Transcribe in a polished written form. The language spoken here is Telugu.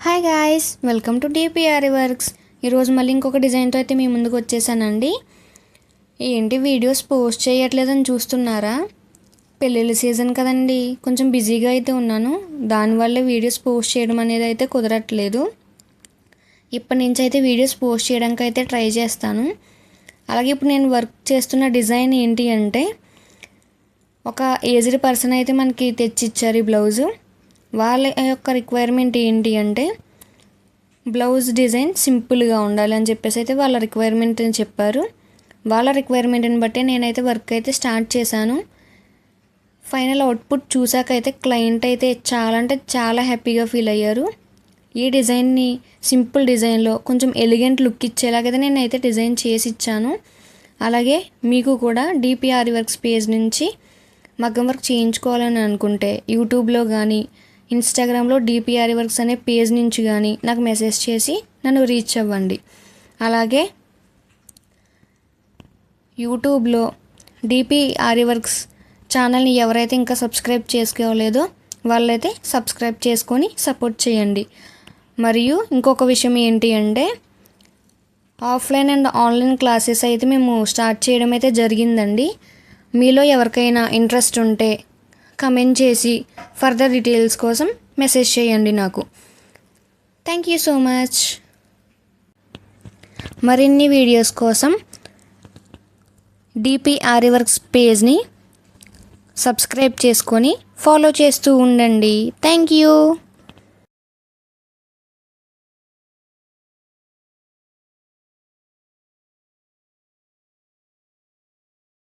Hi guys, welcome to DPR works. ఈరోజు మళ్ళీ ఇంకొక డిజైన్తో అయితే మీ ముందుకు వచ్చేసానండి. ఏంటి వీడియోస్ పోస్ట్ చేయట్లేదని చూస్తున్నారా? పెళ్ళిళ్ళ సీజన్ కదండి, కొంచెం బిజీగా అయితే ఉన్నాను. దానివల్లే వీడియోస్ పోస్ట్ చేయడం అనేది అయితే కుదరట్లేదు. ఇప్పటి నుంచి అయితే వీడియోస్ పోస్ట్ చేయడానికి అయితే ట్రై చేస్తాను. అలాగే ఇప్పుడు నేను వర్క్ చేస్తున్న డిజైన్ ఏంటి అంటే, ఒక ఏజ్డ్ పర్సన్ అయితే మనకి తెచ్చిచ్చారు ఈ బ్లౌజు. వాళ్ళ యొక్క రిక్వైర్మెంట్ ఏంటి అంటే, బ్లౌజ్ డిజైన్ సింపుల్గా ఉండాలి అని చెప్పేసి అయితే వాళ్ళ రిక్వైర్మెంట్ అని చెప్పారు. వాళ్ళ రిక్వైర్మెంట్ని బట్టి నేనైతే వర్క్ అయితే స్టార్ట్ చేశాను. ఫైనల్ అవుట్పుట్ చూసాకైతే క్లయింట్ అయితే చాలా అంటే చాలా హ్యాపీగా ఫీల్ అయ్యారు. ఈ డిజైన్ని సింపుల్ డిజైన్లో కొంచెం ఎలిగెంట్ లుక్ ఇచ్చేలాగైతే నేనైతే డిజైన్ చేసి ఇచ్చాను. అలాగే మీకు కూడా డిపిఆర్ వర్క్స్ పేజ్ నుంచి మగ్గం వర్క్ చేయించుకోవాలని అనుకుంటే యూట్యూబ్లో కానీ ఇన్స్టాగ్రామ్లో డిపిఆర్ వర్క్స్ అనే పేజ్ నుంచి కానీ నాకు మెసేజ్ చేసి నన్ను రీచ్ అవ్వండి. అలాగే యూట్యూబ్లో డిపిఆర్ వర్క్స్ ఛానల్ని ఎవరైతే ఇంకా సబ్స్క్రైబ్ చేసుకోలేదో వాళ్ళైతే సబ్స్క్రైబ్ చేసుకొని సపోర్ట్ చేయండి. మరియు ఇంకొక విషయం ఏంటి అంటే, ఆఫ్లైన్ అండ్ ఆన్లైన్ క్లాసెస్ అయితే మేము స్టార్ట్ చేయడం అయితే జరిగిందండి. మీలో ఎవరికైనా ఇంట్రెస్ట్ ఉంటే కమెంట్ చేసి ఫర్దర్ డీటెయిల్స్ కోసం మెసేజ్ చేయండి నాకు. Thank you so much. మరిన్ని వీడియోస్ కోసం డిపిఆర్ వర్క్స్ పేజ్ని సబ్స్క్రైబ్ చేసుకొని ఫాలో చేస్తూ ఉండండి. Thank you.